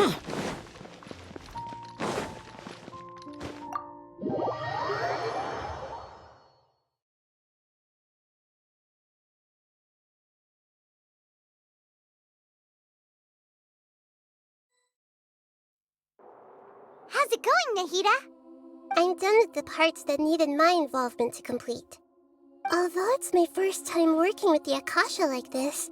How's it going, Nahida? I'm done with the parts that needed my involvement to complete. Although it's my first time working with the Akasha like this,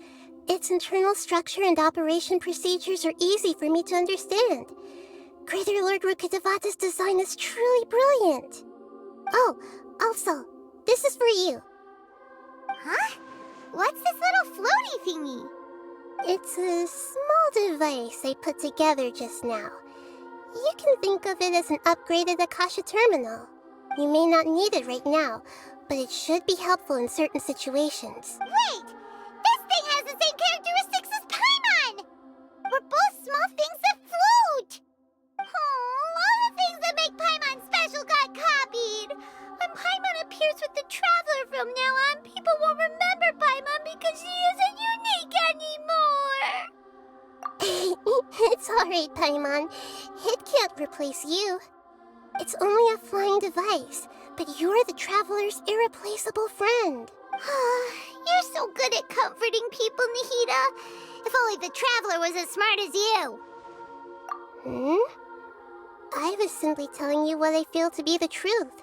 its internal structure and operation procedures are easy for me to understand. Greater Lord Rukkhadevata's design is truly brilliant. Oh, also, this is for you. Huh? What's this little floaty thingy? It's a small device I put together just now. You can think of it as an upgraded Akasha terminal. You may not need it right now, but it should be helpful in certain situations. Wait! This thing has the same characteristics as Paimon! We're both small things that float! Oh, all the things that make Paimon special got copied! When Paimon appears with the Traveler from now on, people won't remember Paimon because she isn't unique anymore! It's alright, Paimon. It can't replace you. It's only a flying device, but you're the Traveler's irreplaceable friend. You're so good at comforting people, Nahida. If only the Traveler was as smart as you. I was simply telling you what I feel to be the truth.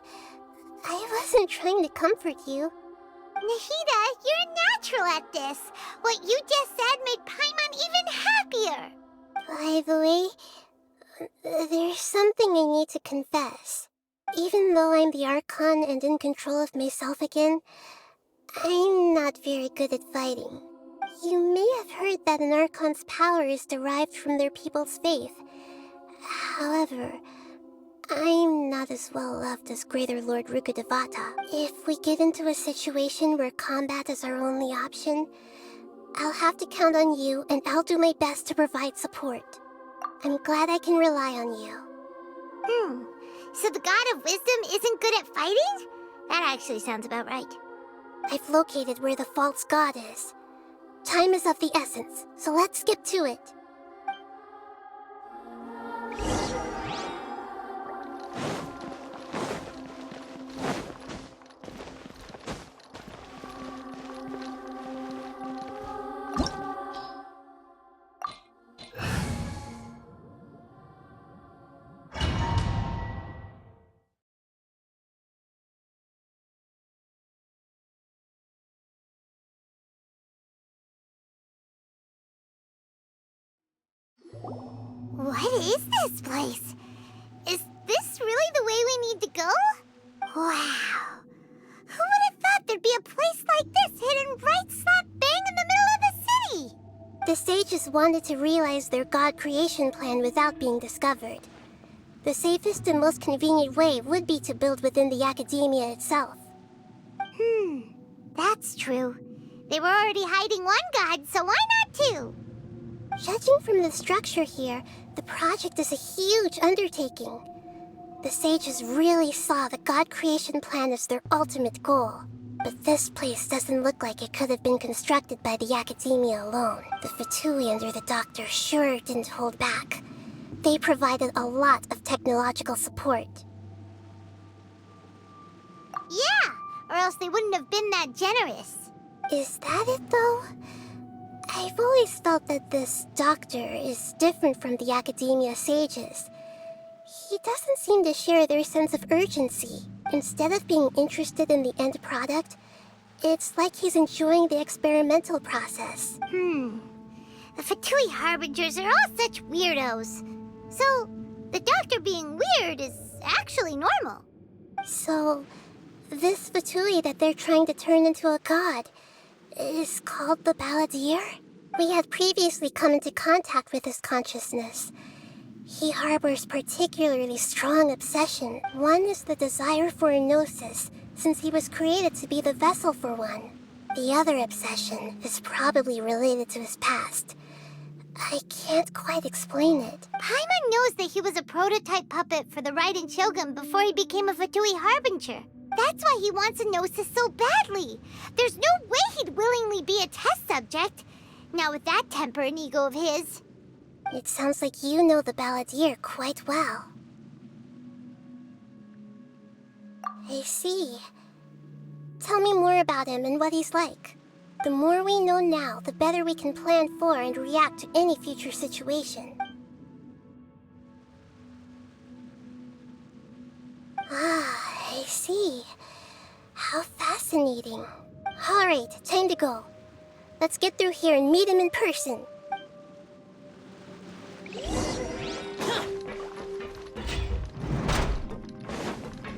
I wasn't trying to comfort you. Nahida, you're natural at this. What you just said made Paimon even happier. By the way, there's something I need to confess. Even though I'm the Archon and in control of myself again, I'm not very good at fighting. You may have heard that an Archon's power is derived from their people's faith. However, I'm not as well loved as Greater Lord Rukkhadevata. If we get into a situation where combat is our only option, I'll have to count on you, and I'll do my best to provide support. I'm glad I can rely on you. So the God of Wisdom isn't good at fighting? That actually sounds about right. I've located where the false god is. Time is of the essence, so let's skip to it. What is this place? Is this really the way we need to go? Wow. Who would have thought there'd be a place like this hidden right slap bang in the middle of the city? The sages wanted to realize their god creation plan without being discovered. The safest and most convenient way would be to build within the academia itself. That's true. They were already hiding one god, so why not two? Judging from the structure here, the project is a huge undertaking. The sages really saw the god creation plan as their ultimate goal. But this place doesn't look like it could have been constructed by the academia alone. The Fatui under the doctor sure didn't hold back. They provided a lot of technological support. Yeah, or else they wouldn't have been that generous. Is that it, though? I've always felt that this doctor is different from the academia sages. He doesn't seem to share their sense of urgency. Instead of being interested in the end product, it's like he's enjoying the experimental process. The Fatui Harbingers are all such weirdos. So, the doctor being weird is actually normal. So, this Fatui that they're trying to turn into a god is called the Balladeer? We had previously come into contact with his consciousness. He harbors particularly strong obsession. One is the desire for a gnosis, since he was created to be the vessel for one. The other obsession is probably related to his past. I can't quite explain it. Paimon knows that he was a prototype puppet for the Raiden Shogun before he became a Fatui Harbinger. That's why he wants a gnosis so badly. There's no way he'd willingly be a test subject. Not with that temper and ego of his. It sounds like you know the balladeer quite well. I see. Tell me more about him and what he's like. The more we know now, the better we can plan for and react to any future situation. Ah, I see. How fascinating. Alright, time to go. Let's get through here and meet him in person.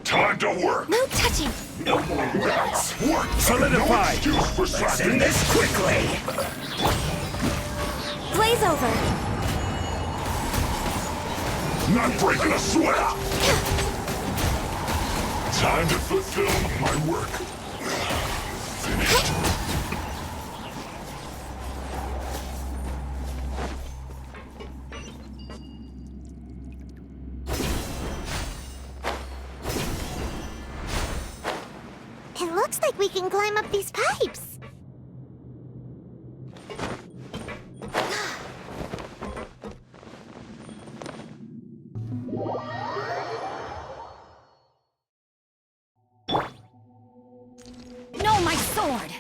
Time to work! No touching! No more words! Work! Solidified! No excuse for Let's slacking! end this quickly! Blaze over! Not breaking a sweat! Time to fulfill my work. Finished. It looks like we can climb up these pipes. No, my sword!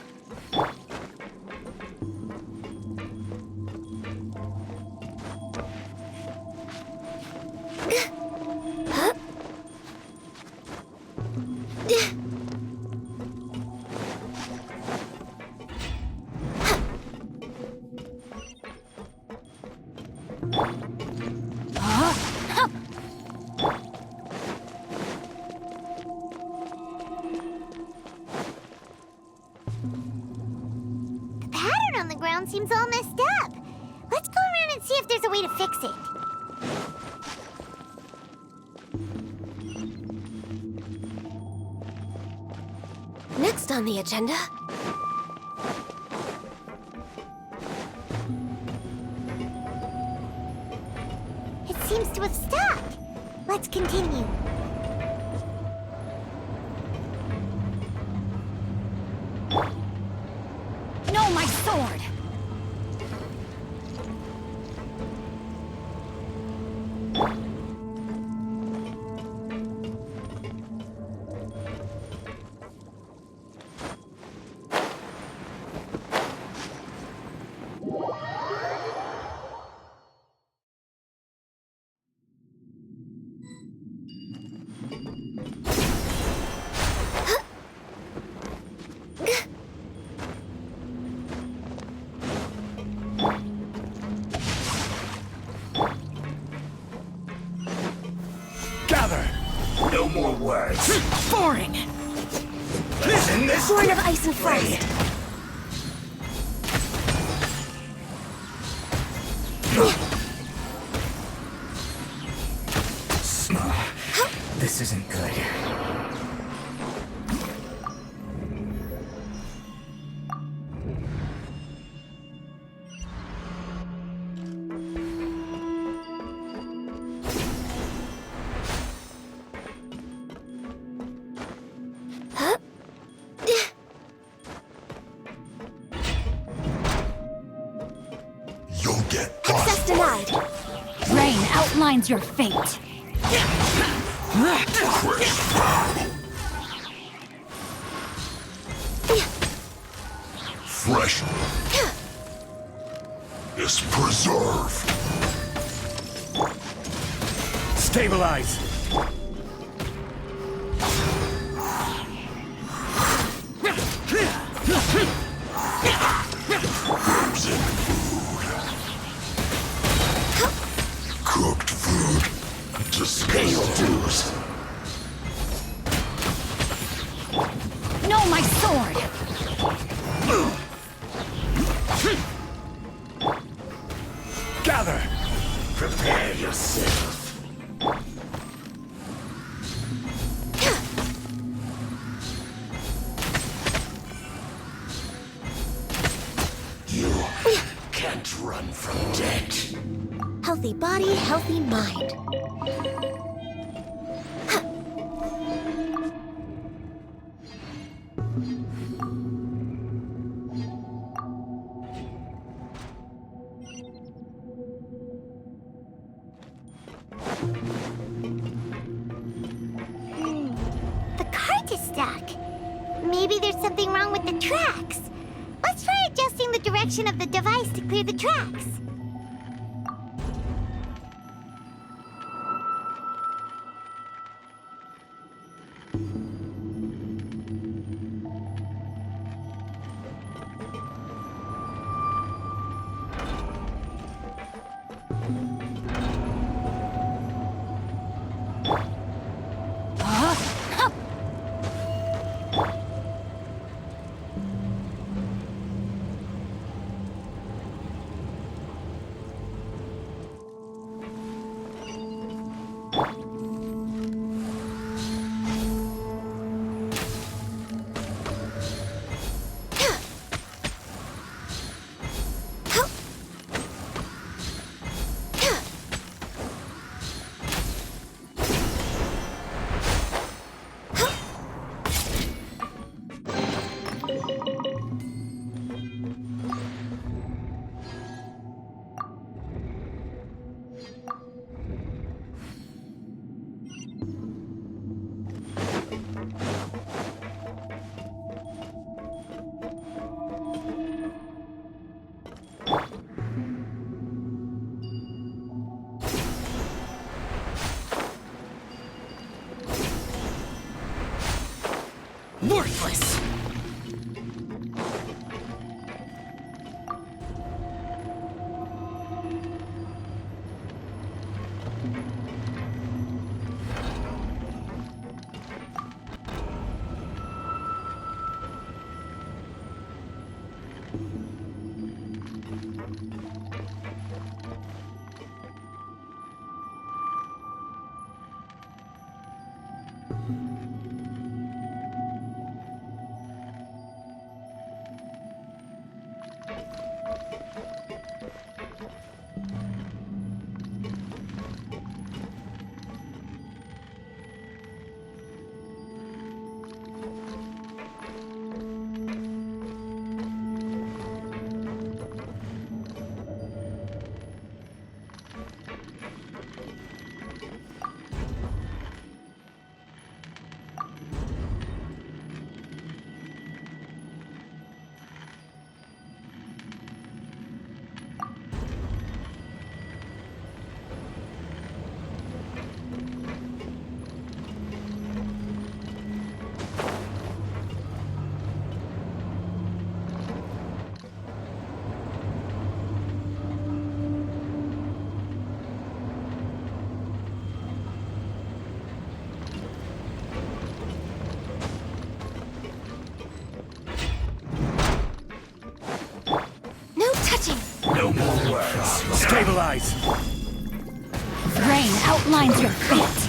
The pattern on the ground seems all messed up. Let's go around and see if there's a way to fix it. Next on the agenda... It seems to have stuck. Let's continue. No, my sword! Gather! No more words! Boring! Let's end this Born of ice and frost! This isn't good. You'll get Access denied! Rain outlines your fate! fresh is preserve. Stabilize! Herbs and food. Cooked food. Just pay your dues. No, my sword! Gather! Prepare yourself. You can't run from death. Healthy body, healthy mind. something wrong with the tracks. Let's try adjusting the direction of the device to clear the tracks. Worthless! No more words. Stabilize! Rain outlines your fate!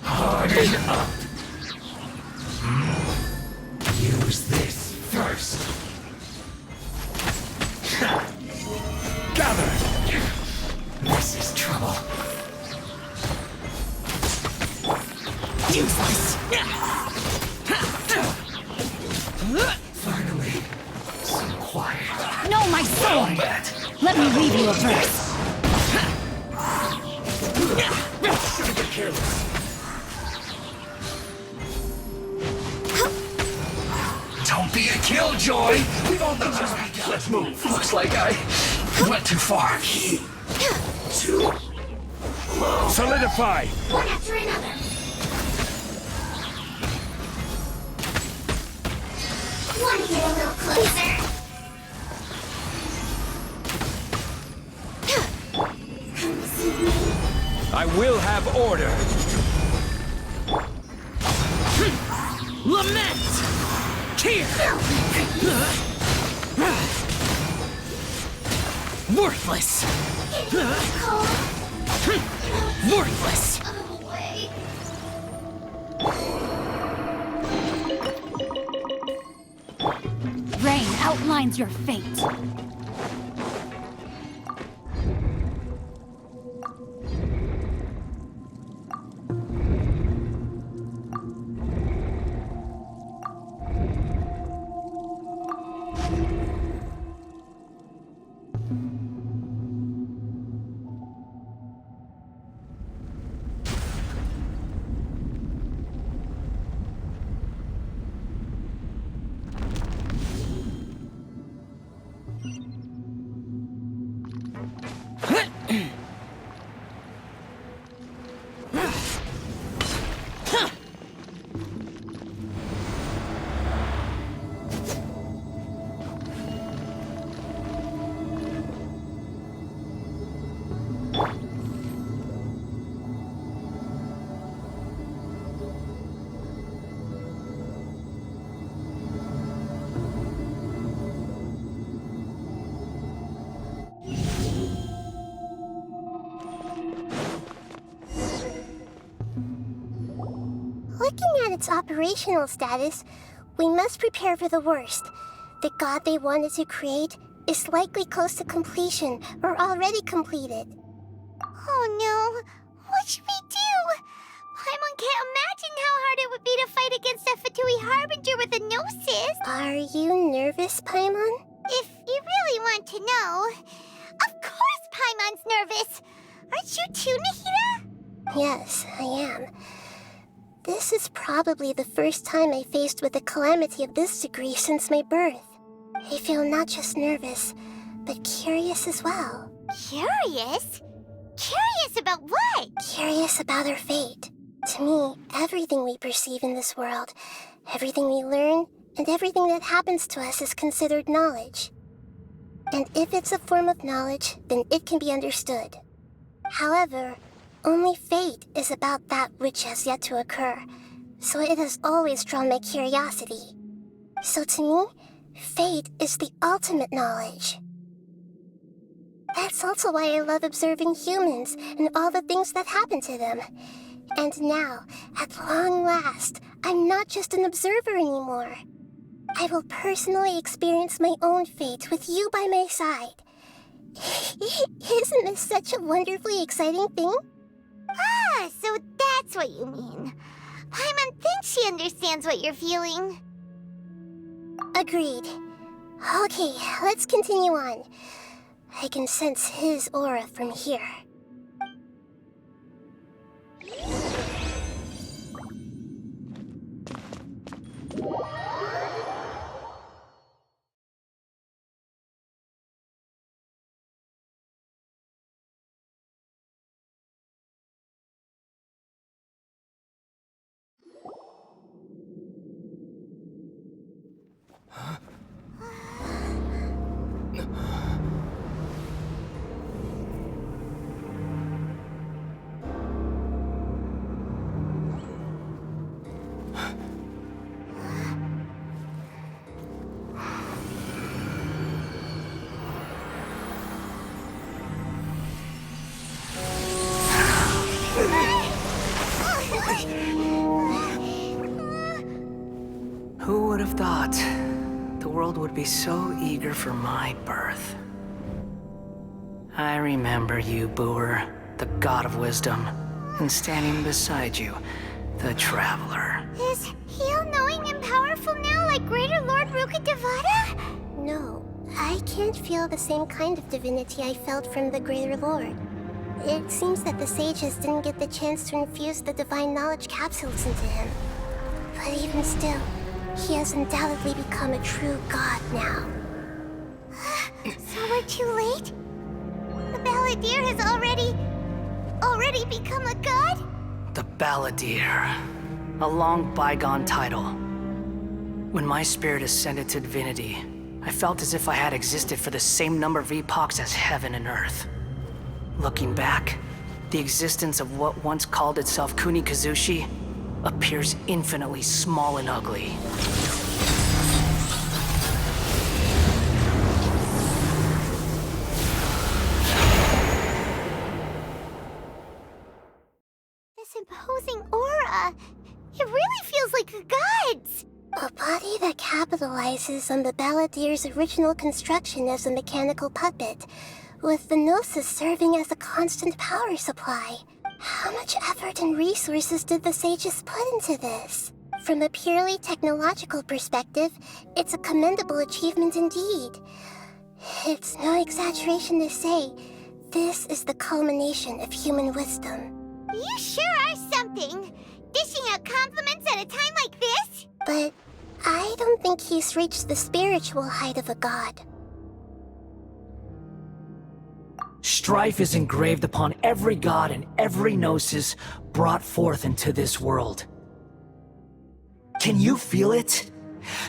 Harden up. Use this first. Gather! This is trouble. Useless! Finally, some quiet. No, my sword! Let me read you a verse. Shouldn't get careless. Don't be a killjoy! We've only just begun. Let's move. Looks like I went too far. Too low. Solidify! One after another. Want to get a little closer? Come see me. I will have order! Lament! Tear! Worthless! Worthless! Away. Rain outlines your fate. its operational status, we must prepare for the worst. The god they wanted to create is likely close to completion or already completed. Oh no! What should we do? Paimon can't imagine how hard it would be to fight against a Fatui Harbinger with a Gnosis! Are you nervous, Paimon? If you really want to know... Of course Paimon's nervous! Aren't you too, Nahida? Yes, I am. This is probably the first time I faced with a calamity of this degree since my birth. I feel not just nervous, but curious as well. Curious? Curious about what? Curious about our fate. To me, everything we perceive in this world, everything we learn, and everything that happens to us is considered knowledge. And if it's a form of knowledge, then it can be understood. However, only fate is about that which has yet to occur, so it has always drawn my curiosity. So to me, fate is the ultimate knowledge. That's also why I love observing humans and all the things that happen to them. And now, at long last, I'm not just an observer anymore. I will personally experience my own fate with you by my side. Isn't this such a wonderfully exciting thing? Ah, so that's what you mean. Paimon thinks she understands what you're feeling. Agreed. Okay, let's continue on. I can sense his aura from here. Who would have thought the world would be so eager for my birth? I remember you, Booer, the god of wisdom, and standing beside you, the traveler. Is he all-knowing and powerful now like Greater Lord Rukkhadevata? No, I can't feel the same kind of divinity I felt from the Greater Lord. It seems that the sages didn't get the chance to infuse the divine knowledge capsules into him. But even still, he has undoubtedly become a true god now. So we're too late? The Balladeer has already become a god? The Balladeer. A long bygone title. When my spirit ascended to divinity, I felt as if I had existed for the same number of epochs as heaven and earth. Looking back, the existence of what once called itself Kunikazushi appears infinitely small and ugly. This imposing aura, it really feels like the gods! A body that capitalizes on the Balladeer's original construction as a mechanical puppet, with the Gnosis serving as a constant power supply. How much effort and resources did the sages put into this? From a purely technological perspective, it's a commendable achievement indeed. It's no exaggeration to say, this is the culmination of human wisdom. You sure are something! Dishing out compliments at a time like this? But I don't think he's reached the spiritual height of a god. Strife is engraved upon every god and every gnosis brought forth into this world. Can you feel it?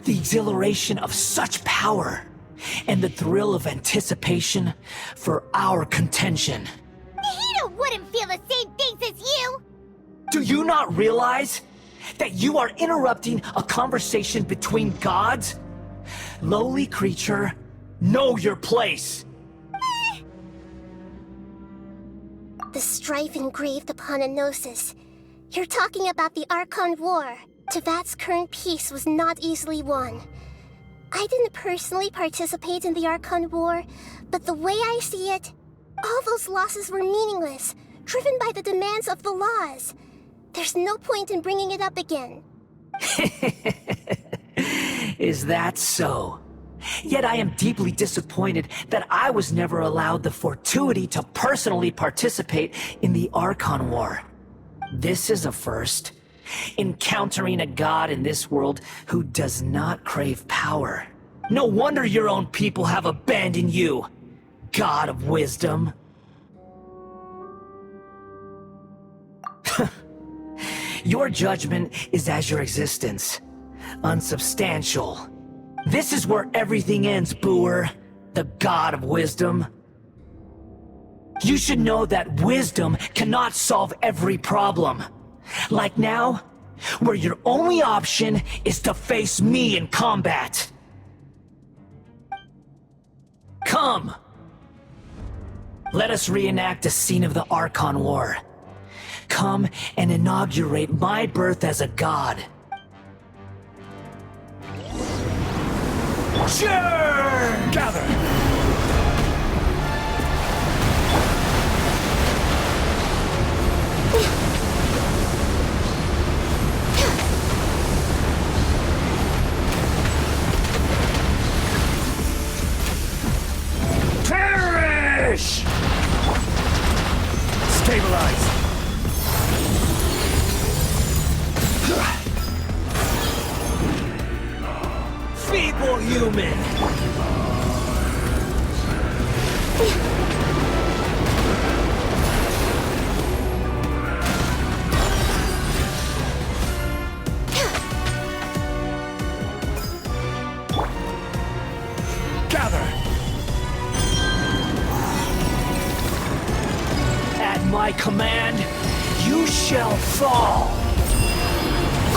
The exhilaration of such power, and the thrill of anticipation for our contention. Nahida wouldn't feel the same things as you! Do you not realize that you are interrupting a conversation between gods? Lowly creature, know your place! The strife engraved upon a gnosis. You're talking about the Archon War. Tevat's current peace was not easily won. I didn't personally participate in the Archon War, but the way I see it, all those losses were meaningless, driven by the demands of the laws. There's no point in bringing it up again. Is that so? Yet I am deeply disappointed that I was never allowed the fortuity to personally participate in the Archon War. This is a first. Encountering a god in this world who does not crave power. No wonder your own people have abandoned you, God of Wisdom. Your judgment is as your existence. Unsubstantial. This is where everything ends, Booer, the God of Wisdom. You should know that wisdom cannot solve every problem. Like now, where your only option is to face me in combat. Come! Let us reenact a scene of the Archon War. Come and inaugurate my birth as a god. Sure! Gather! Perish! Stabilize! Feeble human! Gather! At my command, you shall fall!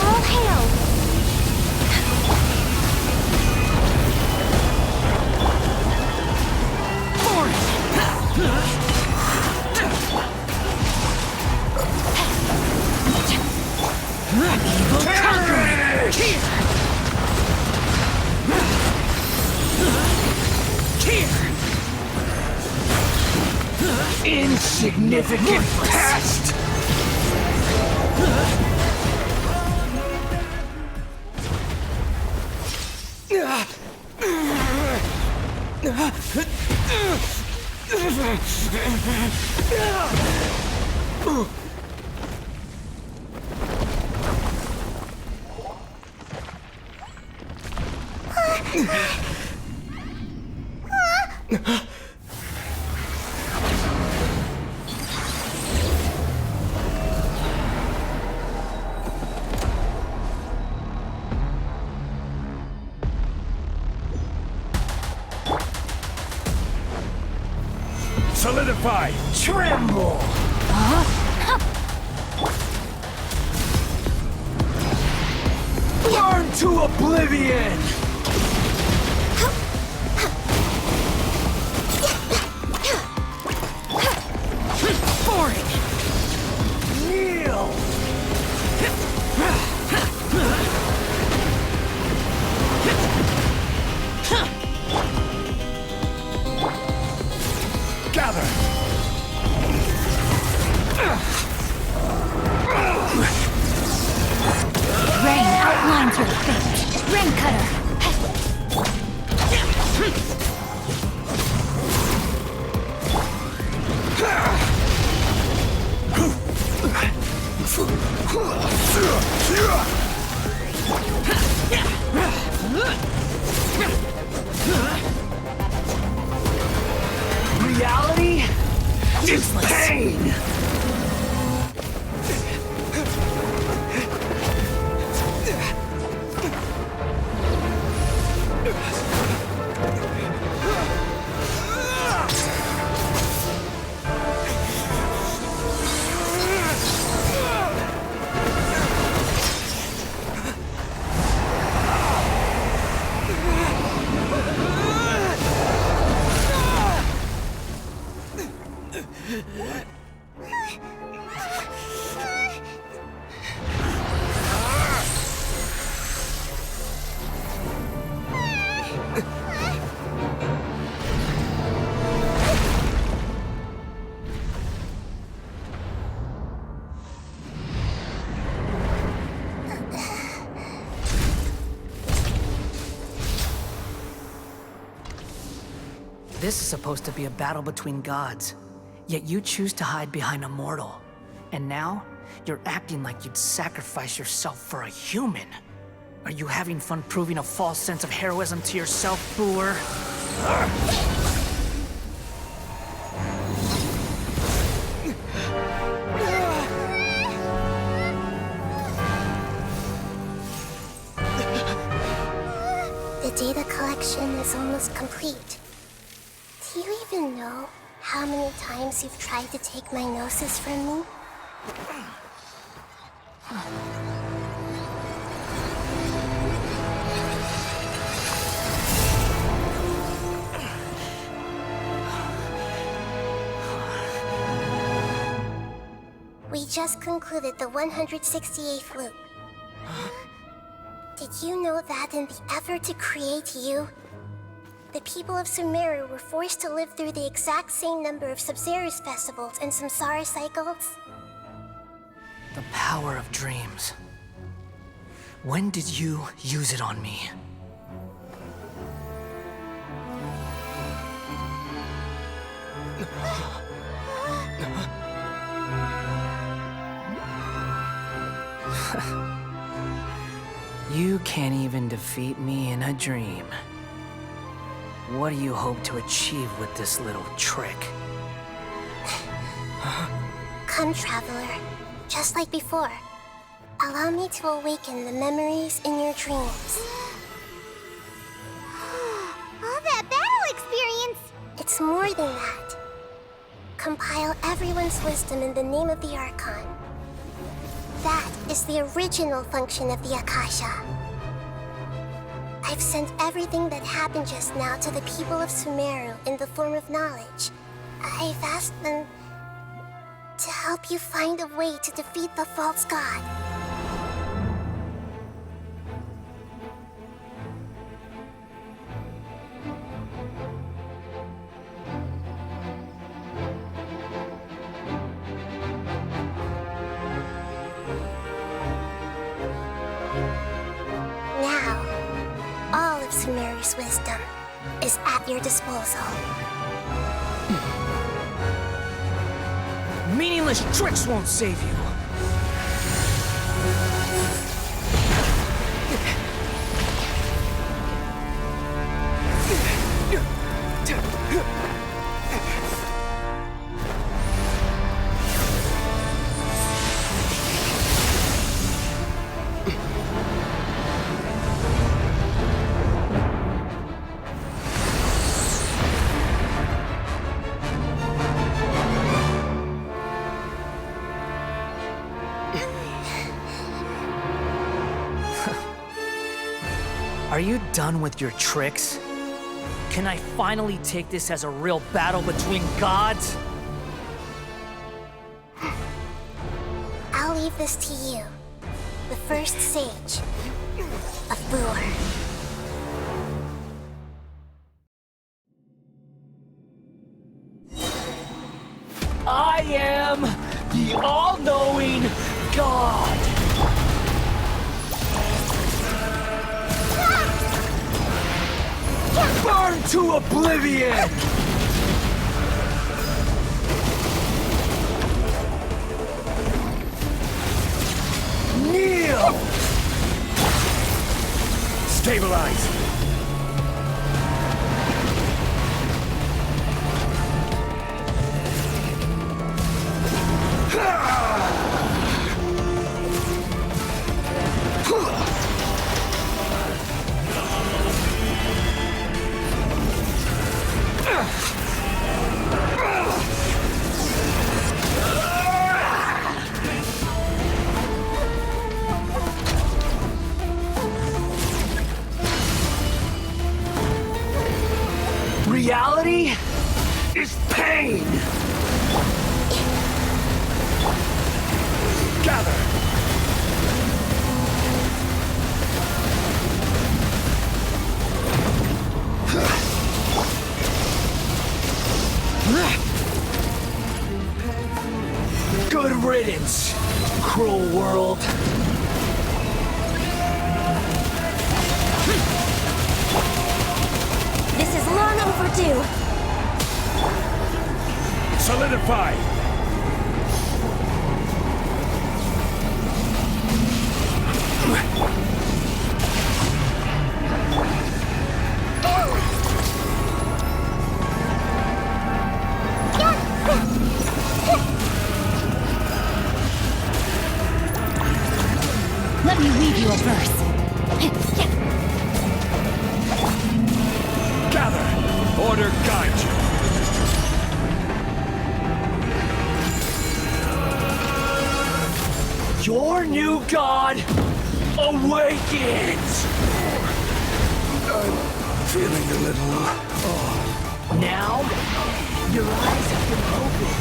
All hail! Insignificant pest! Solidify! Tremble! Burn to oblivion! Kneel! Gather! Rain outlines your fate. Rain cutter. Reality is pain! This is supposed to be a battle between gods, yet you choose to hide behind a mortal. And now, you're acting like you'd sacrifice yourself for a human. Are you having fun proving a false sense of heroism to yourself, Booer? The data collection is almost complete. Do you even know how many times you've tried to take my gnosis from me? We just concluded the 168th loop. Did you know that in the effort to create you, the people of Sumeru were forced to live through the exact same number of Sub-Zerus festivals and samsara cycles? The power of dreams. When did you use it on me? You can't even defeat me in a dream. What do you hope to achieve with this little trick? Come, Traveler. Just like before. Allow me to awaken the memories in your dreams. All that battle experience! It's more than that. Compile everyone's wisdom in the name of the Archon. That is the original function of the Akasha. I've sent everything that happened just now to the people of Sumeru in the form of knowledge. I've asked them to help you find a way to defeat the false god. Now, all of Sumeru's wisdom is at your disposal. Meaningless tricks won't save you. Are you done with your tricks? Can I finally take this as a real battle between gods? I'll leave this to you, the first sage of Booer. I am the all-knowing God. Burn to oblivion! Kneel! Stabilize! Reality is pain! Gather! Good riddance, cruel world. This is long overdue. Solidify! Let me read you a verse. Gather! Order guide you! Your new god awakens! I'm feeling a little... Now, your eyes have been opened.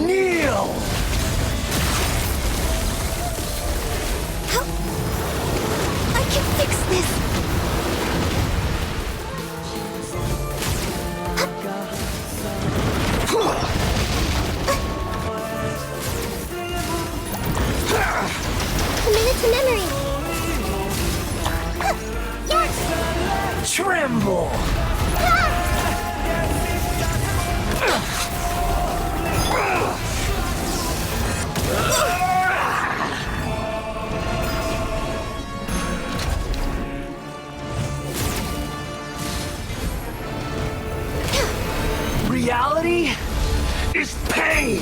Kneel! I can fix this! Commit it to memory! Yes! Tremble! Reality is pain!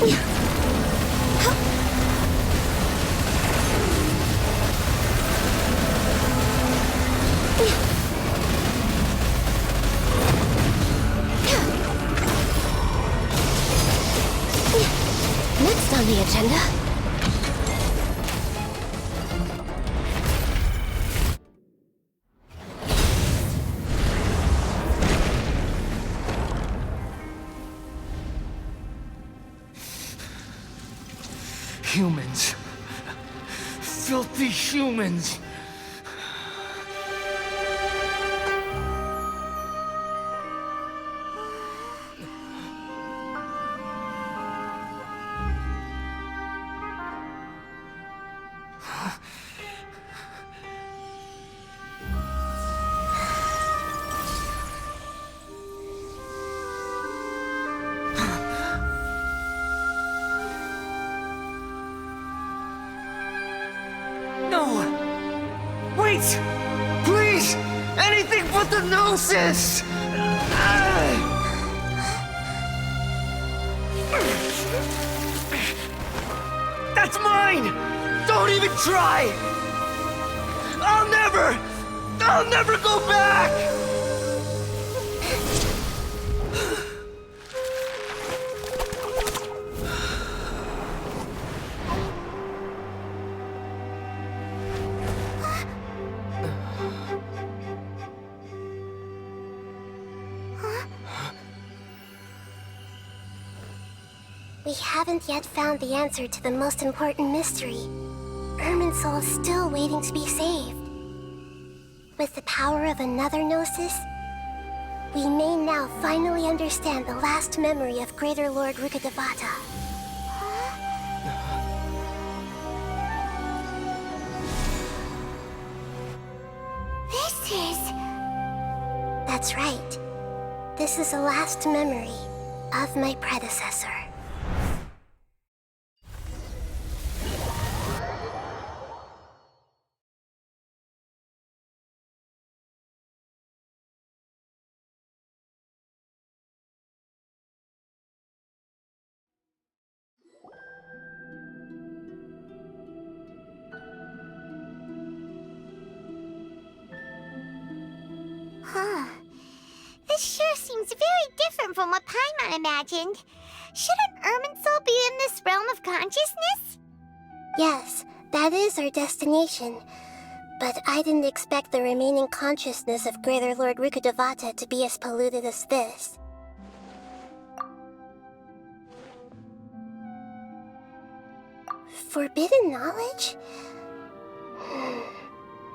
Next on the agenda... Humans. Filthy humans. No! Wait! Please! Anything but the Gnosis! That's mine! Don't even try! I'll never go back! We haven't yet found the answer to the most important mystery. Irminsul is still waiting to be saved. With the power of another Gnosis, we may now finally understand the last memory of Greater Lord Rukkhadevata. This is... That's right. This is the last memory of my predecessor. Huh. This sure seems very different from what Paimon imagined. Shouldn't Irminsul be in this realm of consciousness? Yes, that is our destination. But I didn't expect the remaining consciousness of Greater Lord Rukkhadevata to be as polluted as this. Forbidden knowledge?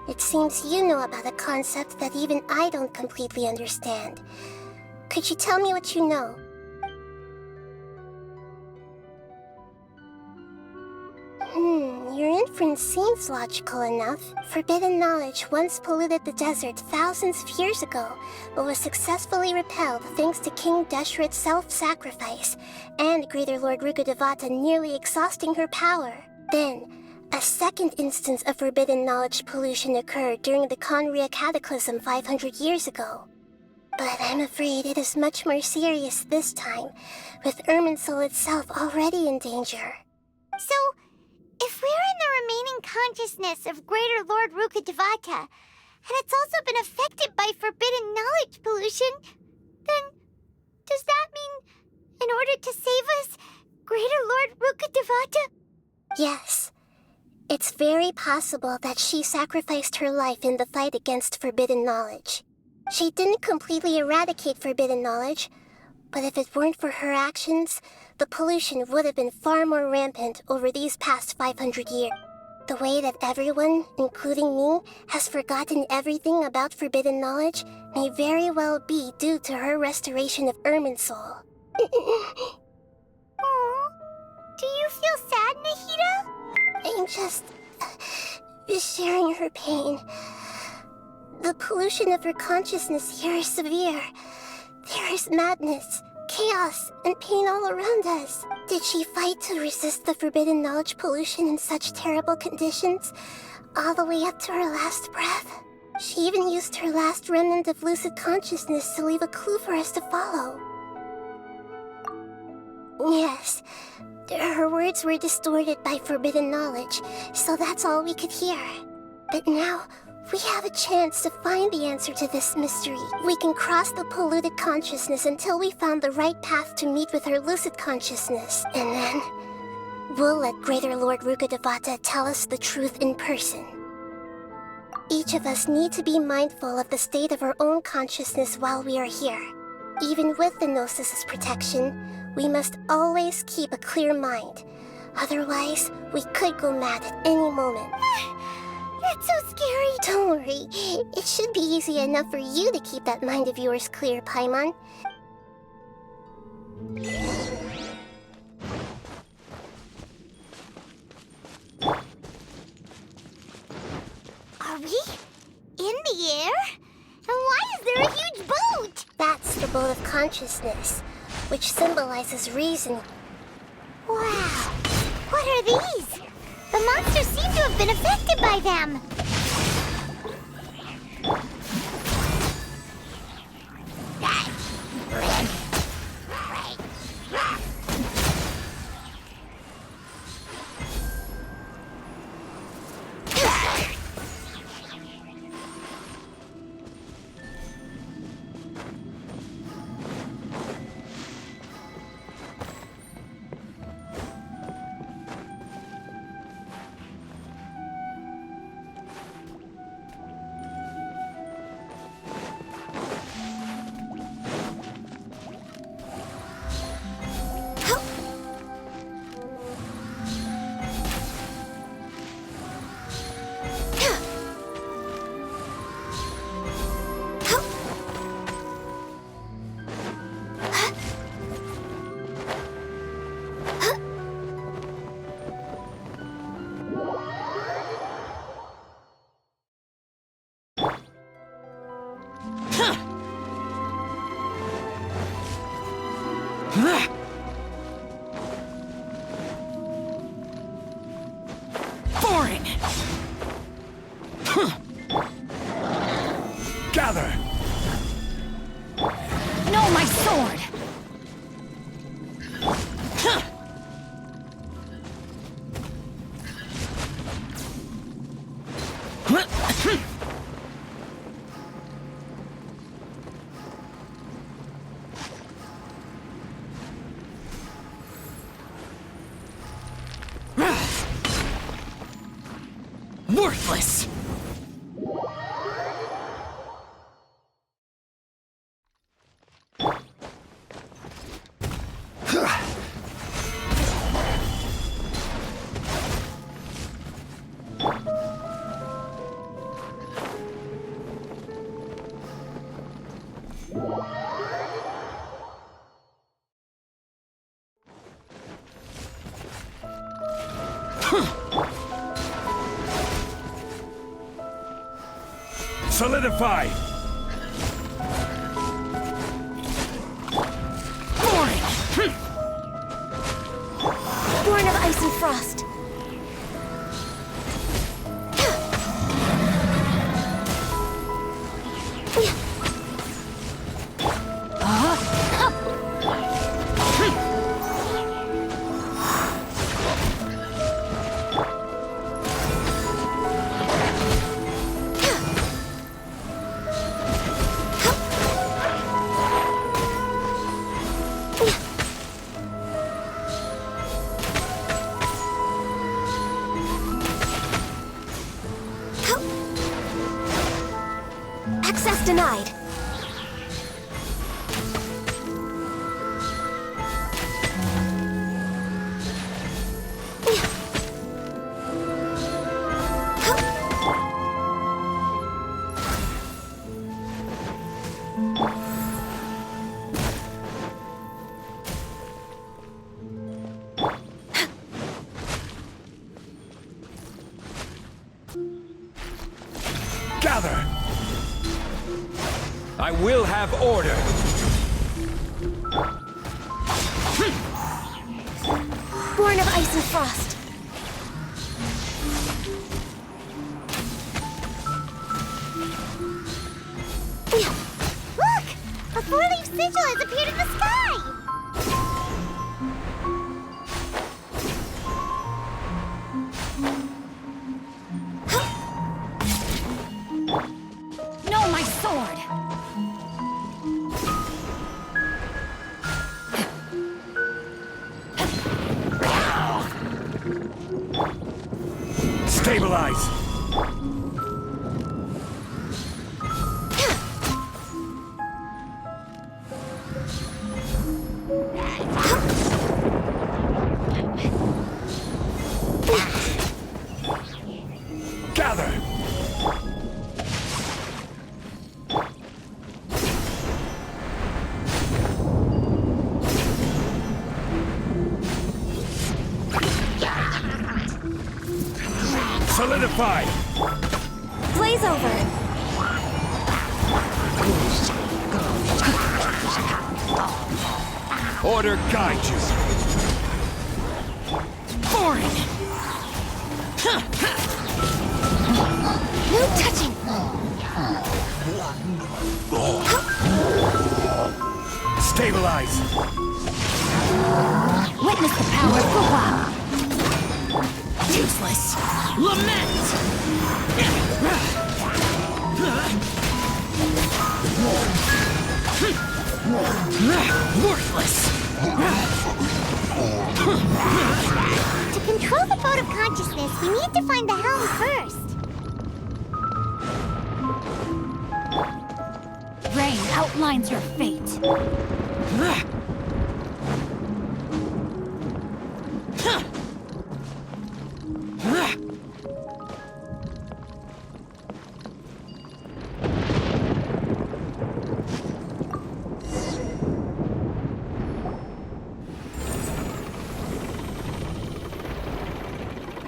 It seems you know about a concept that even I don't completely understand. Could you tell me what you know? Your inference seems logical enough. Forbidden knowledge once polluted the desert thousands of years ago, but was successfully repelled thanks to King Deshret's self-sacrifice, and Greater Lord Rukkhadevata nearly exhausting her power. Then, a second instance of forbidden knowledge pollution occurred during the Conria Cataclysm 500 years ago. But I'm afraid it is much more serious this time, with Irminsul itself already in danger. So, if we're in the remaining consciousness of Greater Lord Rukkhadevata, and it's also been affected by forbidden knowledge pollution, then does that mean, in order to save us, Greater Lord Rukkhadevata? Yes. It's very possible that she sacrificed her life in the fight against forbidden knowledge. She didn't completely eradicate forbidden knowledge, but if it weren't for her actions, the pollution would have been far more rampant over these past 500 years. The way that everyone, including me, has forgotten everything about forbidden knowledge may very well be due to her restoration of Irminsul. Aww. Do you feel sad, Nahida? I'm just sharing her pain. The pollution of her consciousness here is severe. There is madness, chaos, and pain all around us. Did she fight to resist the forbidden knowledge pollution in such terrible conditions, all the way up to her last breath? She even used her last remnant of lucid consciousness to leave a clue for us to follow. Yes, her words were distorted by forbidden knowledge, so that's all we could hear. But now, we have a chance to find the answer to this mystery. We can cross the polluted consciousness until we found the right path to meet with her lucid consciousness. And then, we'll let Greater Lord Rukkhadevata tell us the truth in person. Each of us need to be mindful of the state of our own consciousness while we are here. Even with the Gnosis' protection, we must always keep a clear mind. Otherwise, we could go mad at any moment. That's so scary. Don't worry. It should be easy enough for you to keep that mind of yours clear, Paimon. Are we in the air? And why is there a huge boat? That's the boat of consciousness, which symbolizes reason. Wow. What are these? The monsters seem to have been affected by them. Boring! Gather! No, my sword! Worthless! Solidify! Born of ice and frost. Access denied. Gather! I will have order! Born of ice and frost. Look! A four-leaf sigil has appeared in the sky! No, my sword! Stabilize! Gather! Solidify! Blaze over. Order guide you! Boring! No touching. Stabilize! Witness the power of Kalpa! Useless! Lament! Worthless! To control the boat of consciousness, we need to find the helm first. Rain outlines your fate.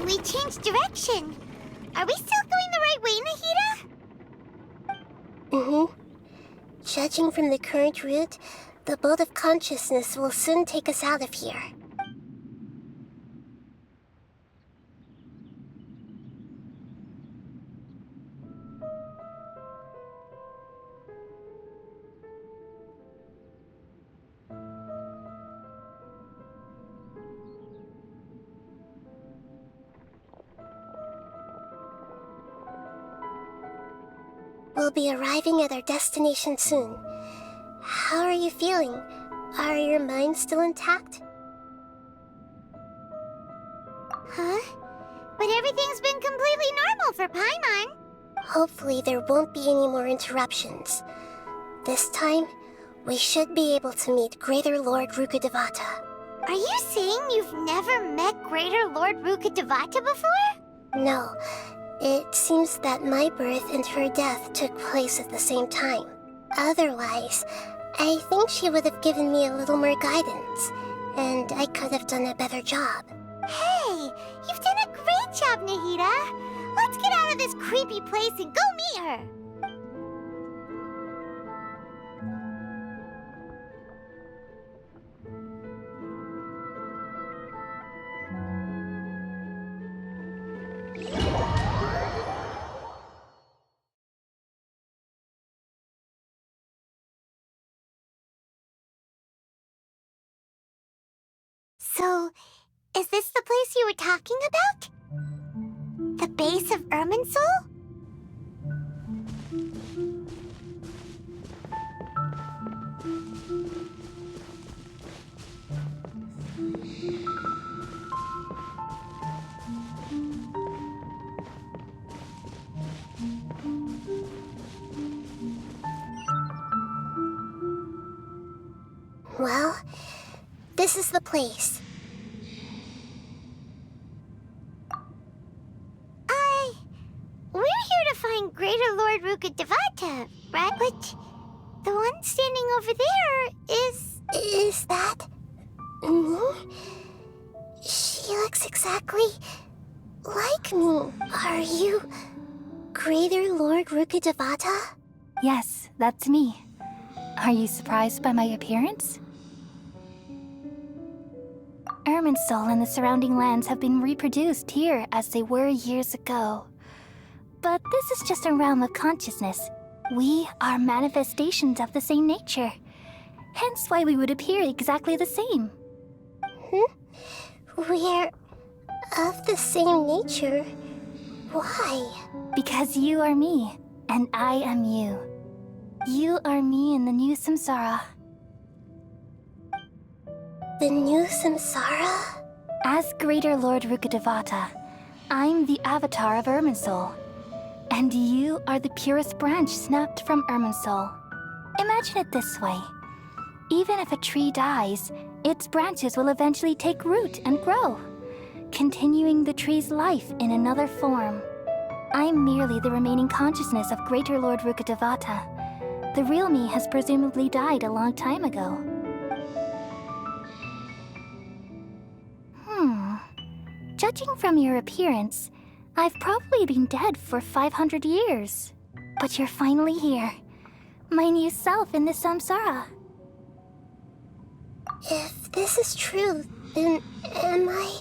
We changed direction. Are we still going the right way, Nahida? Mm-hmm. Judging from the current route, the boat of consciousness will soon take us out of here. We'll be arriving at our destination soon. How are you feeling? Are your minds still intact? Huh? But everything's been completely normal for Paimon. Hopefully there won't be any more interruptions. This time, we should be able to meet Greater Lord Rukkhadevata. Are you saying you've never met Greater Lord Rukkhadevata before? No, it seems that my birth and her death took place at the same time. Otherwise, I think she would have given me a little more guidance, and I could have done a better job. Hey, you've done a great job, Nahida. Let's get out of this creepy place and go meet her. So, is this the place you were talking about? The base of Irminsul? Well, this is the place. We're here to find Greater Lord Rukkhadevata, right? But the one standing over there is... Is that me? She looks exactly like me. Are you Greater Lord Rukkhadevata? Yes, that's me. Are you surprised by my appearance? Irminsul and the surrounding lands have been reproduced here as they were years ago. But this is just a realm of consciousness. We are manifestations of the same nature. Hence why we would appear exactly the same. We're of the same nature. Why? Because you are me, and I am you. You are me in the new samsara. The new samsara? As Greater Lord Rukkhadevata, I'm the avatar of Irminsul. And you are the purest branch snapped from Irminsul. Imagine it this way. Even if a tree dies, its branches will eventually take root and grow, continuing the tree's life in another form. I'm merely the remaining consciousness of Greater Lord Rukkhadevata. The real me has presumably died a long time ago. Judging from your appearance, I've probably been dead for 500 years. But you're finally here. My new self in the samsara. If this is true, then am I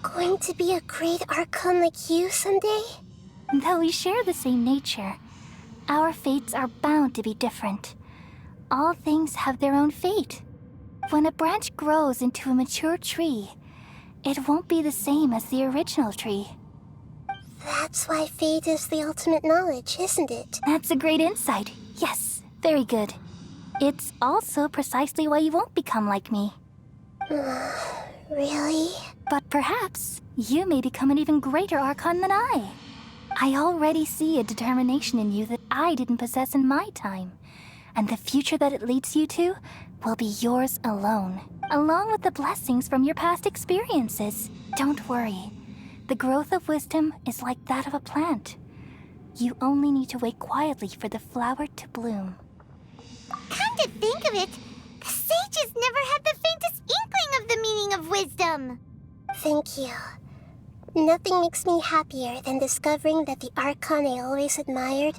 going to be a great Archon like you someday? Though we share the same nature, our fates are bound to be different. All things have their own fate. When a branch grows into a mature tree, it won't be the same as the original tree. That's why fate is the ultimate knowledge, isn't it? That's a great insight. Yes, very good. It's also precisely why you won't become like me. Really? But perhaps you may become an even greater Archon than I. I already see a determination in you that I didn't possess in my time. And the future that it leads you to will be yours alone, along with the blessings from your past experiences. Don't worry. The growth of wisdom is like that of a plant. You only need to wait quietly for the flower to bloom. Come to think of it, the sages never had the faintest inkling of the meaning of wisdom. Thank you. Nothing makes me happier than discovering that the Archon I always admired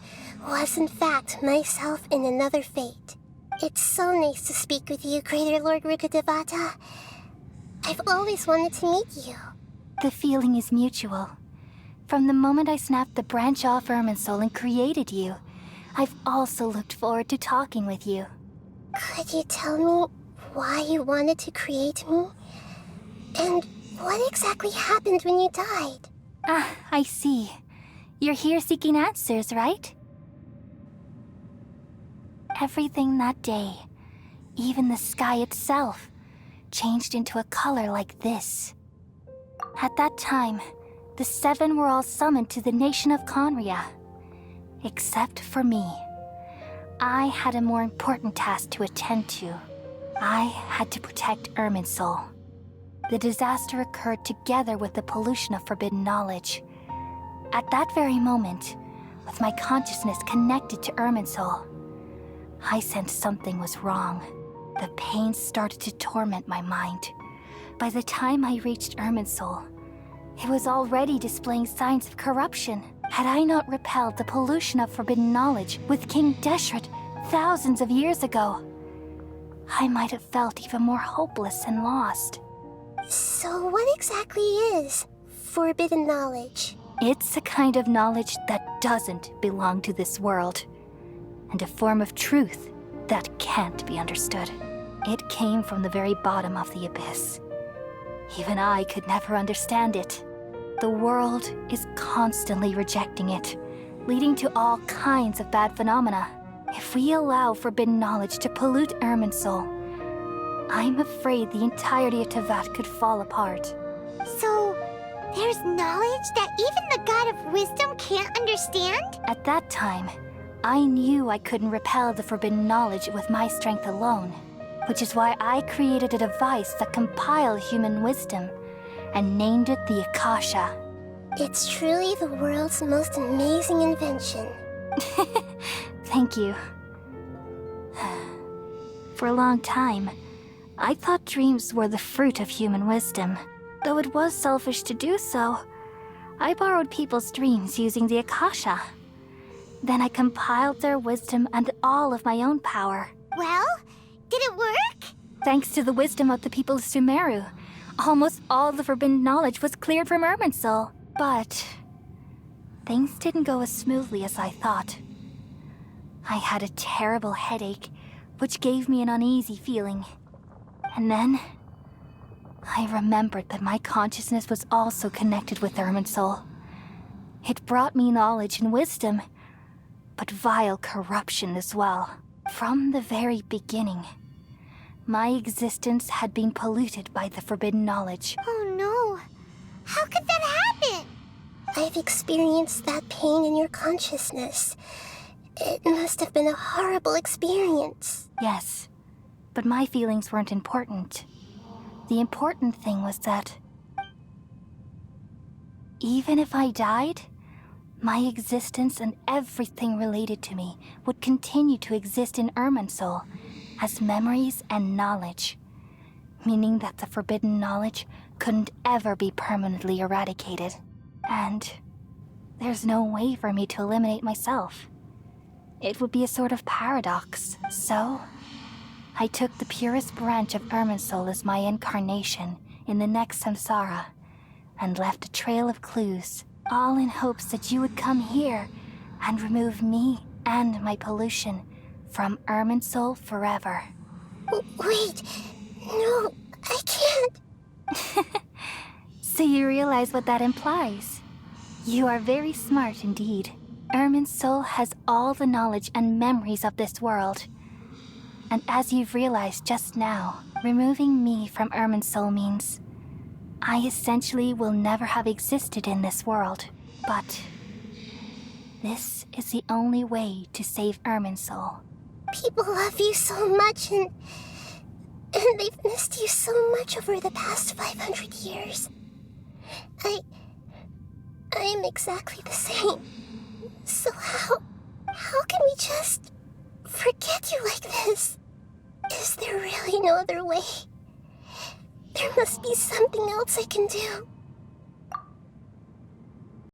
was in fact myself in another fate. It's so nice to speak with you, Greater Lord Rukkhadevata. I've always wanted to meet you. The feeling is mutual. From the moment I snapped the branch off Irminsul and created you, I've also looked forward to talking with you. Could you tell me why you wanted to create me? And what exactly happened when you died? Ah, I see. You're here seeking answers, right? Everything that day, even the sky itself, changed into a color like this. At that time, the seven were all summoned to the nation of Conria. Except for me. I had a more important task to attend to. I had to protect Irminsul. The disaster occurred together with the pollution of forbidden knowledge. At that very moment, with my consciousness connected to Irminsul, I sensed something was wrong. The pain started to torment my mind. By the time I reached Irminsul, it was already displaying signs of corruption. Had I not repelled the pollution of forbidden knowledge with King Deshret thousands of years ago, I might have felt even more hopeless and lost. So what exactly is forbidden knowledge? It's a kind of knowledge that doesn't belong to this world, and a form of truth that can't be understood. It came from the very bottom of the abyss. Even I could never understand it. The world is constantly rejecting it, leading to all kinds of bad phenomena. If we allow forbidden knowledge to pollute Irminsul, I'm afraid the entirety of Teyvat could fall apart. So, there's knowledge that even the God of Wisdom can't understand? At that time, I knew I couldn't repel the forbidden knowledge with my strength alone, which is why I created a device that compiled human wisdom and named it the Akasha. It's truly the world's most amazing invention. Thank you. For a long time, I thought dreams were the fruit of human wisdom. Though it was selfish to do so, I borrowed people's dreams using the Akasha. Then I compiled their wisdom and all of my own power. Well, did it work? Thanks to the wisdom of the people of Sumeru, almost all the forbidden knowledge was cleared from Irminsul. But things didn't go as smoothly as I thought. I had a terrible headache, which gave me an uneasy feeling. And then I remembered that my consciousness was also connected with Irminsul. It brought me knowledge and wisdom, but vile corruption as well. From the very beginning, my existence had been polluted by the forbidden knowledge. Oh no. How could that happen? I've experienced that pain in your consciousness. It must have been a horrible experience. Yes, but my feelings weren't important. The important thing was that even if I died, my existence and everything related to me would continue to exist in Irminsul as memories and knowledge, meaning that the forbidden knowledge couldn't ever be permanently eradicated. And there's no way for me to eliminate myself. It would be a sort of paradox. So, I took the purest branch of Irminsul as my incarnation in the next samsara, and left a trail of clues, all in hopes that you would come here and remove me and my pollution from Irminsul forever. Wait, no, I can't. So you realize what that implies? You are very smart indeed. Irminsul has all the knowledge and memories of this world. And as you've realized just now, removing me from Irminsul means I essentially will never have existed in this world. But this is the only way to save Irminsul. People love you so much, and they've missed you so much over the past 500 years. I'm exactly the same. So how can we just forget you like this? Is there really no other way? There must be something else I can do.